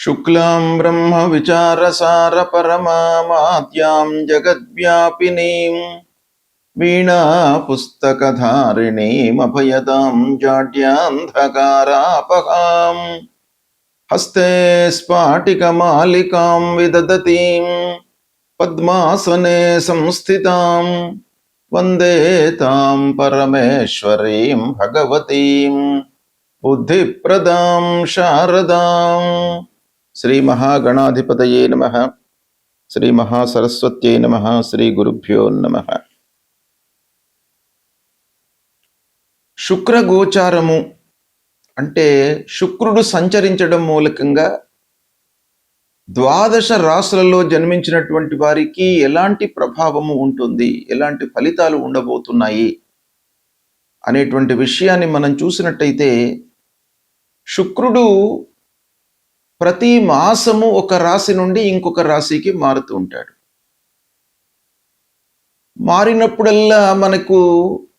శుక్లాం బ్రహ్మ విచారసార పరమాద్యాం జగద్వ్యాపినీం వీణా పుస్తకధారిణీం అభయదాం జాడ్యాంధకారాపహాం హస్తే స్ఫాటికమాలికాం విదదతీం పద్మాసనే సంస్థితాం వందే తాం పరమేశ్వరీం భగవతీం బుద్ధిప్రదాం శారదాం. శ్రీ మహాగణాధిపతయే నమః. శ్రీ మహాసరస్వత్యై నమః. శ్రీ గురుభ్యో నమః. శుక్రగోచారము అంటే శుక్రుడు సంచరించడం మూలకంగా ద్వాదశ రాశులలో జన్మించినటువంటి వారికి ఎలాంటి ప్రభావము ఉంటుంది, ఎలాంటి ఫలితాలు ఉండబోతున్నాయి అనేటువంటి విషయాన్ని మనం చూసినట్టయితే, శుక్రుడు ప్రతి మాసము ఒక రాశి నుండి ఇంకొక రాశికి మారుతూ ఉంటాడు. మారినప్పుడల్లా మనకు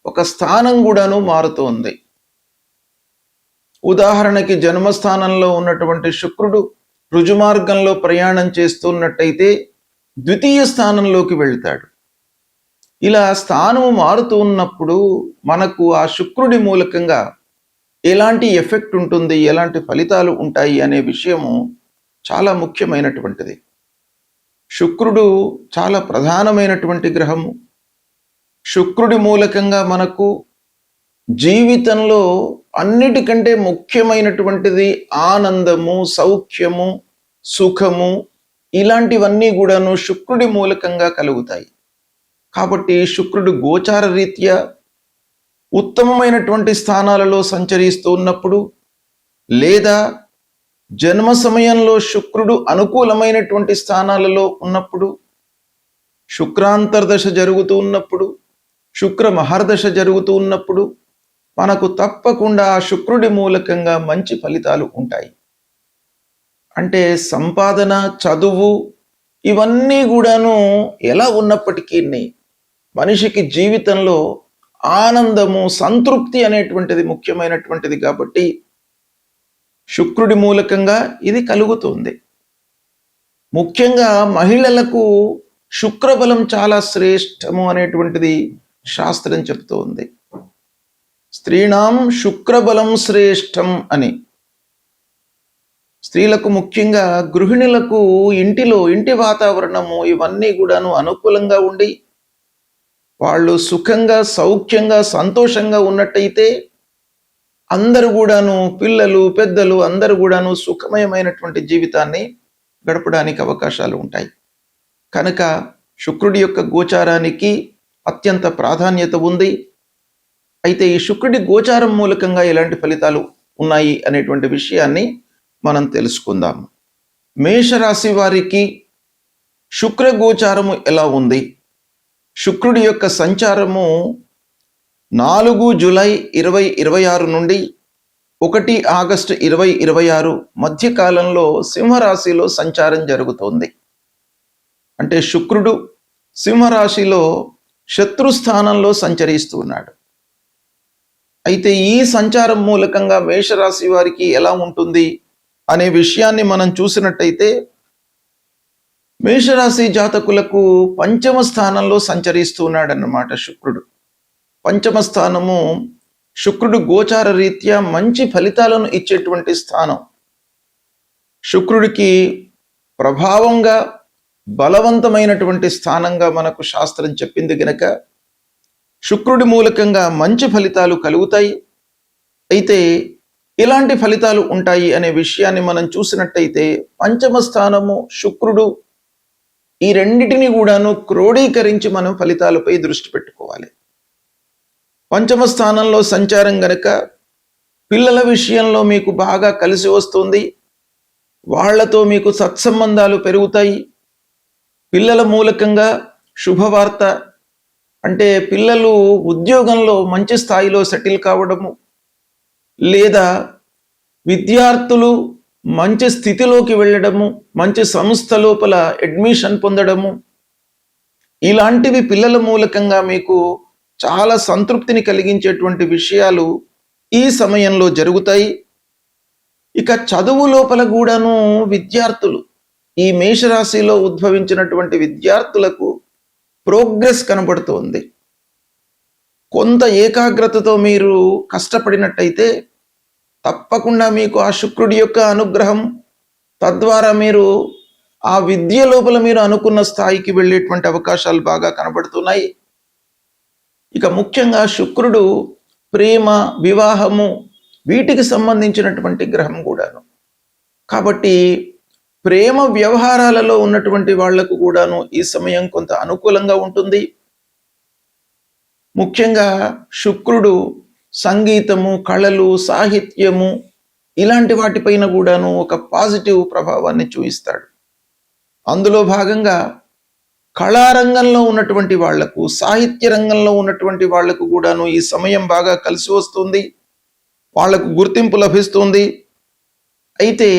ఒక స్థానం కూడాను మారుతోంది. ఉదాహరణకి జన్మస్థానంలో ఉన్నటువంటి శుక్రుడు రుజుమార్గంలో ప్రయాణం చేస్తున్నట్టయితే ద్వితీయ స్థానంలోకి వెళ్తాడు. ఇలా స్థానము మారుతూ ఉన్నప్పుడు మనకు ఆ శుక్రుడి మూలకంగా ఎలాంటి ఎఫెక్ట్ ఉంటుంది, ఎలాంటి ఫలితాలు ఉంటాయి అనే విషయము చాలా ముఖ్యమైనటువంటిది. శుక్రుడు చాలా ప్రధానమైనటువంటి గ్రహము. శుక్రుడి మూలకంగా మనకు జీవితంలో అన్నిటికంటే ముఖ్యమైనటువంటిది ఆనందము, సౌఖ్యము, సుఖము, ఇలాంటివన్నీ కూడాను శుక్రుడి మూలకంగా కలుగుతాయి. కాబట్టి శుక్రుడు గోచార రీత్యా ఉత్తమమైనటువంటి స్థానాలలో సంచరిస్తూ ఉన్నప్పుడు, లేదా జన్మ సమయంలో శుక్రుడు అనుకూలమైనటువంటి స్థానాలలో ఉన్నప్పుడు, శుక్రాంతర్దశ జరుగుతూ ఉన్నప్పుడు, శుక్ర మహర్దశ జరుగుతూ ఉన్నప్పుడు మనకు తప్పకుండా ఆ శుక్రుడి మూలకంగా మంచి ఫలితాలు ఉంటాయి. అంటే సంపాదన, చదువు ఇవన్నీ కూడాను ఎలా ఉన్నప్పటికీ మనిషికి జీవితంలో ఆనందము, సంతృప్తి అనేటువంటిది ముఖ్యమైనటువంటిది. కాబట్టి శుక్రుడి మూలకంగా ఇది కలుగుతుంది. ముఖ్యంగా మహిళలకు శుక్రబలం చాలా శ్రేష్టము అనేటువంటిది శాస్త్రం చెప్తోంది. స్త్రీణాం శుక్రబలం శ్రేష్టం అని. స్త్రీలకు, ముఖ్యంగా గృహిణులకు ఇంటి వాతావరణము ఇవన్నీ కూడాను అనుకూలంగా ఉండి వాళ్ళు సుఖంగా, సౌఖ్యంగా, సంతోషంగా ఉన్నట్టయితే అందరూ కూడాను, పిల్లలు, పెద్దలు అందరూ కూడాను సుఖమయమైనటువంటి జీవితాన్ని గడపడానికి అవకాశాలు ఉంటాయి. కనుక శుక్రుడి యొక్క గోచారానికి అత్యంత ప్రాధాన్యత ఉంది. అయితే ఈ శుక్రుడి గోచారం మూలకంగా ఎలాంటి ఫలితాలు ఉన్నాయి అనేటువంటి విషయాన్ని మనం తెలుసుకుందాం. మేషరాశి వారికి శుక్ర గోచారము ఎలా ఉంది? శుక్రుడి యొక్క సంచారము 4 జూలై 2026 నుండి 1 ఆగస్టు 2026 మధ్యకాలంలో సింహరాశిలో సంచారం జరుగుతోంది. అంటే శుక్రుడు సింహరాశిలో శత్రుస్థానంలో సంచరిస్తున్నాడు. అయితే ఈ సంచారం మూలకంగా మేషరాశి వారికి ఎలా ఉంటుంది అనే విషయాన్ని మనం చూసినట్టయితే, మేషరాశి జాతకులకు పంచమ స్థానంలో సంచరిస్తున్నాడన్నమాట శుక్రుడు. పంచమ స్థానము శుక్రుడు గోచార రీత్యా మంచి ఫలితాలను ఇచ్చేటువంటి స్థానం. శుక్రుడికి ప్రభావంగా బలవంతమైనటువంటి స్థానంగా మనకు శాస్త్రం చెప్పింది గనక శుక్రుడి మూలకంగా మంచి ఫలితాలు కలుగుతాయి. అయితే ఎలాంటి ఫలితాలు ఉంటాయి అనే విషయాన్ని మనం చూసినట్టయితే, పంచమ స్థానము, శుక్రుడు, ఈ రెండిటిని కూడాను క్రోడీకరించి మనం ఫలితాలపై దృష్టి పెట్టుకోవాలి. పంచమ స్థానంలో సంచారం గనక పిల్లల విషయంలో మీకు బాగా కలిసి వస్తుంది. వాళ్లతో మీకు సత్సంబంధాలు పెరుగుతాయి. పిల్లల మూలకంగా శుభవార్త, అంటే పిల్లలు ఉద్యోగంలో మంచి స్థాయిలో సెటిల్ కావడము, లేదా విద్యార్థులు మంచి స్థితిలోకి వెళ్ళడము, మంచి సంస్థ లోపల అడ్మిషన్ పొందడము, ఇలాంటివి పిల్లల మూలకంగా మీకు చాలా సంతృప్తిని కలిగించేటువంటి విషయాలు ఈ సమయంలో జరుగుతాయి. ఇక చదువు లోపల కూడాను విద్యార్థులు, ఈ మేషరాశిలో ఉద్భవించినటువంటి విద్యార్థులకు ప్రోగ్రెస్ కనబడుతోంది. కొంత ఏకాగ్రతతో మీరు కష్టపడినట్టయితే తప్పకుండా మీకు ఆ శుక్రుడి యొక్క అనుగ్రహం, తద్వారా మీరు ఆ విద్య లోపల మీరు అనుకున్న స్థాయికి వెళ్ళేటువంటి అవకాశాలు బాగా కనబడుతున్నాయి. ఇక ముఖ్యంగా శుక్రుడు ప్రేమ, వివాహము వీటికి సంబంధించినటువంటి గ్రహం కూడాను. కాబట్టి ప్రేమ వ్యవహారాలలో ఉన్నటువంటి వాళ్లకు కూడాను ఈ సమయం కొంత అనుకూలంగా ఉంటుంది. ముఖ్యంగా శుక్రుడు సంగీతము, కళలు, సాహిత్యము ఇలాంటి వాటిపైన కూడాను ఒక పాజిటివ్ ప్రభావాన్ని చూపిస్తాడు. అందులో భాగంగా కళారంగంలో ఉన్నటువంటి వాళ్లకు, సాహిత్య రంగంలో ఉన్నటువంటి వాళ్లకు కూడాను ఈ సమయం బాగా కలిసి వస్తుంది, వాళ్లకు గుర్తింపు లభిస్తుంది. అయితే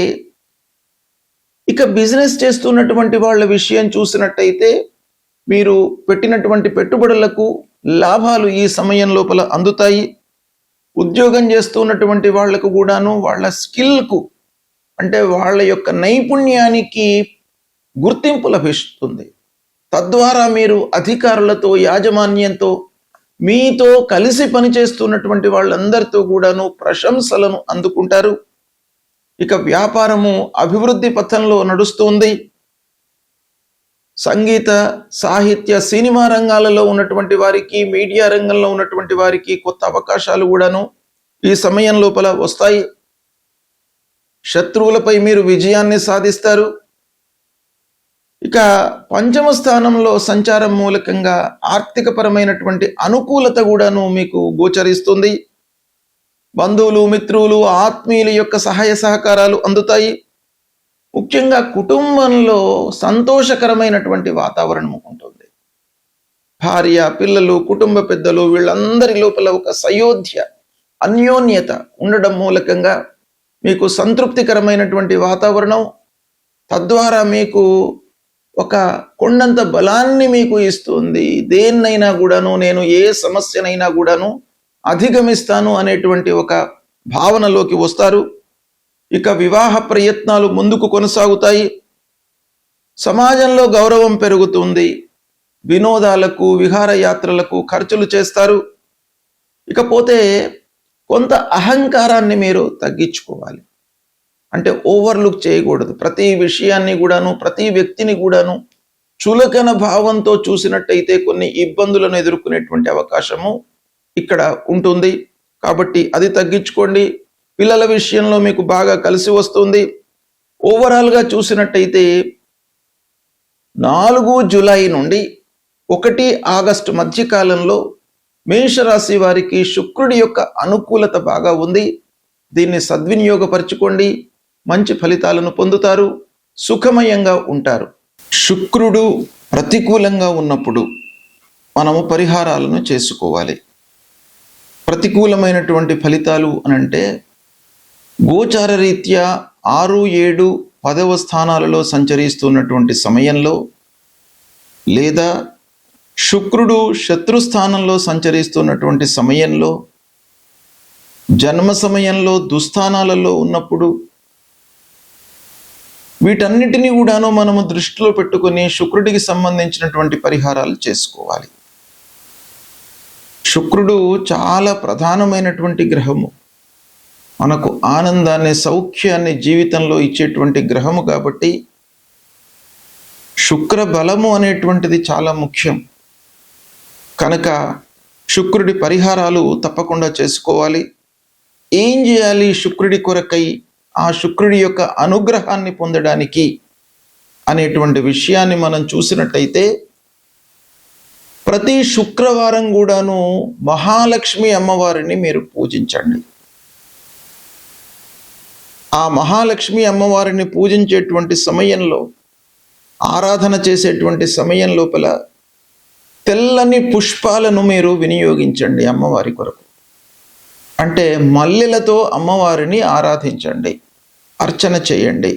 ఇక బిజినెస్ చేస్తున్నటువంటి వాళ్ళ విషయం చూసినట్టయితే మీరు పెట్టినటువంటి పెట్టుబడులకు లాభాలు ఈ సమయం లోపల అందుతాయి. ఉద్యోగం చేస్తున్నటువంటి వాళ్లకు కూడాను వాళ్ళ స్కిల్కు, అంటే వాళ్ళ యొక్క నైపుణ్యానికి గుర్తింపు లభిస్తుంది. తద్వారా మీరు అధికారులతో, యాజమాన్యంతో, మీతో కలిసి పనిచేస్తున్నటువంటి వాళ్ళందరితో కూడాను ప్రశంసలను అందుకుంటారు. ఇక వ్యాపారము అభివృద్ధి పథంలో నడుస్తుంది. సంగీత, సాహిత్య, సినిమా రంగాలలో ఉన్నటువంటి వారికి, మీడియా రంగంలో ఉన్నటువంటి వారికి కొత్త అవకాశాలు కూడాను ఈ సమయం లోపల వస్తాయి. శత్రువులపై మీరు విజయాన్ని సాధిస్తారు. ఇక పంచమ స్థానంలో సంచారం మూలకంగా ఆర్థిక పరమైనటువంటి అనుకూలత కూడాను మీకు గోచరిస్తుంది. బంధువులు, మిత్రులు, ఆత్మీయుల యొక్క సహాయ సహకారాలు అందుతాయి. ముఖ్యంగా కుటుంబంలో సంతోషకరమైనటువంటి వాతావరణం ఉంటుంది. భార్య, పిల్లలు, కుటుంబ పెద్దలు వీళ్ళందరి లోపల ఒక సయోధ్య, అన్యోన్యత ఉండడం మూలకంగా మీకు సంతృప్తికరమైనటువంటి వాతావరణం, తద్వారా మీకు ఒక కొండంత బలాన్ని మీకు ఇస్తుంది. దేన్నైనా కూడాను నేను, ఏ సమస్యనైనా కూడాను అధిగమిస్తాను అనేటువంటి ఒక భావనలోకి వస్తారు. ఇక వివాహ ప్రయత్నాలు ముందుకు కొనసాగుతాయి. సమాజంలో గౌరవం పెరుగుతుంది. వినోదాలకు, విహారయాత్రలకు ఖర్చులు చేస్తారు. ఇకపోతే కొంత అహంకారాన్ని మీరు తగ్గించుకోవాలి. అంటే ఓవర్లుక్ చేయకూడదు. ప్రతి విషయాన్ని కూడాను, ప్రతి వ్యక్తిని కూడాను చులకన భావంతో చూసినట్టయితే కొన్ని ఇబ్బందులను ఎదుర్కొనేటువంటి అవకాశము ఇక్కడ ఉంటుంది. కాబట్టి అది తగ్గించుకోండి. పిల్లల విషయంలో మీకు బాగా కలిసి వస్తుంది. ఓవరాల్గా చూసినట్టయితే 4 జూలై నుండి 1 ఆగస్టు మధ్యకాలంలో మేషరాశి వారికి శుక్రుడి యొక్క అనుకూలత బాగా ఉంది. దీన్ని సద్వినియోగపరచుకోండి. మంచి ఫలితాలను పొందుతారు, సుఖమయంగా ఉంటారు. శుక్రుడు ప్రతికూలంగా ఉన్నప్పుడు మనము పరిహారాలను చేసుకోవాలి. ప్రతికూలమైనటువంటి ఫలితాలు అనంటే గోచార రీత్యా 6, 7, 10వ స్థానాలలో సంచరిస్తున్నటువంటి సమయంలో, లేదా శుక్రుడు శత్రుస్థానంలో సంచరిస్తున్నటువంటి సమయంలో, జన్మ సమయంలో దుస్థానాలలో ఉన్నప్పుడు, వీటన్నిటినీ కూడాను మనము దృష్టిలో పెట్టుకొని శుక్రుడికి సంబంధించినటువంటి పరిహారాలు చేసుకోవాలి. శుక్రుడు చాలా ప్రధానమైనటువంటి గ్రహము. మనకు ఆనందాన్ని, సౌఖ్యాన్ని జీవితంలో ఇచ్చేటువంటి గ్రహము కాబట్టి శుక్ర బలము అనేటువంటిది చాలా ముఖ్యం. కనుక శుక్రుడి పరిహారాలు తప్పకుండా చేసుకోవాలి. ఏం చేయాలి శుక్రుడి కొరకై, ఆ శుక్రుడి యొక్క అనుగ్రహాన్ని పొందడానికి అనేటువంటి విషయాన్ని మనం చూసినట్టయితే, ప్రతి శుక్రవారం కూడాను మహాలక్ష్మి అమ్మవారిని మీరు పూజించండి. ఆ మహాలక్ష్మి అమ్మవారిని పూజించేటువంటి సమయంలో, ఆరాధన చేసేటువంటి సమయం లోపల తెల్లని పుష్పాలను మీరు వినియోగించండి అమ్మవారి కొరకు. అంటే మల్లెలతో అమ్మవారిని ఆరాధించండి, అర్చన చేయండి.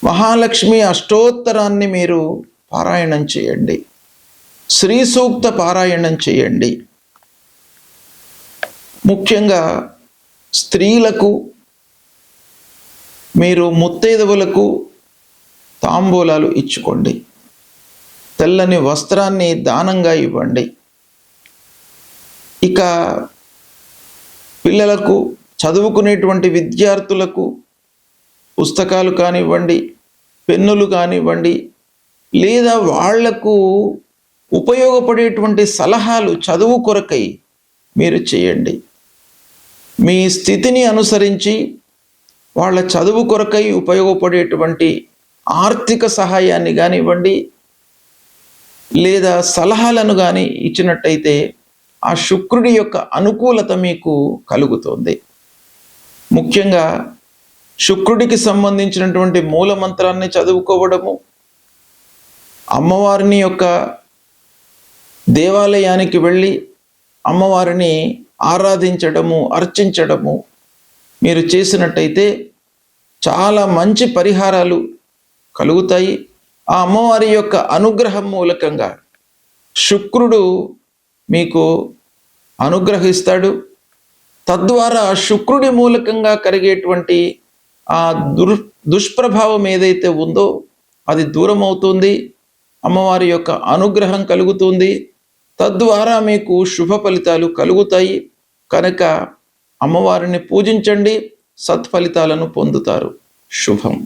మహాలక్ష్మి అష్టోత్తరాన్ని మీరు పారాయణం చేయండి, శ్రీ సూక్త పారాయణం చేయండి. ముఖ్యంగా స్త్రీలకు, మీరు ముత్తైదవులకు తాంబూలాలు ఇచ్చుకోండి. తెల్లని వస్త్రాన్ని దానంగా ఇవ్వండి. ఇక పిల్లలకు, చదువుకునేటువంటి విద్యార్థులకు పుస్తకాలు కానివ్వండి, పెన్నులు కానివ్వండి, లేదా వాళ్లకు ఉపయోగపడేటువంటి సలహాలు చదువు కొరకై మీరు చేయండి. మీ స్థితిని అనుసరించి వాళ్ళ చదువు కొరకై ఉపయోగపడేటువంటి ఆర్థిక సహాయాన్ని కానివ్వండి, లేదా సలహాలను కానీ ఇచ్చినట్టయితే ఆ శుక్రుడి యొక్క అనుకూలత మీకు కలుగుతుంది. ముఖ్యంగా శుక్రుడికి సంబంధించినటువంటి మూల మంత్రాన్ని చదువుకోవడము, అమ్మవారిని యొక్క దేవాలయానికి వెళ్ళి అమ్మవారిని ఆరాధించడము, అర్చించడము మీరు చేసినట్టయితే చాలా మంచి పరిహారాలు కలుగుతాయి. ఆ అమ్మవారి యొక్క అనుగ్రహం మూలకంగా శుక్రుడు మీకు అనుగ్రహిస్తాడు. తద్వారా శుక్రుడి మూలకంగా కలిగేటువంటి ఆ దుష్ప్రభావం ఏదైతే ఉందో అది దూరం అవుతుంది. అమ్మవారి యొక్క అనుగ్రహం కలుగుతుంది. తద్వారా మీకు శుభ ఫలితాలు కలుగుతాయి. కనుక అమ్మవారిని పూజించండి, సత్ఫలితాలను పొందుతారు. శుభం.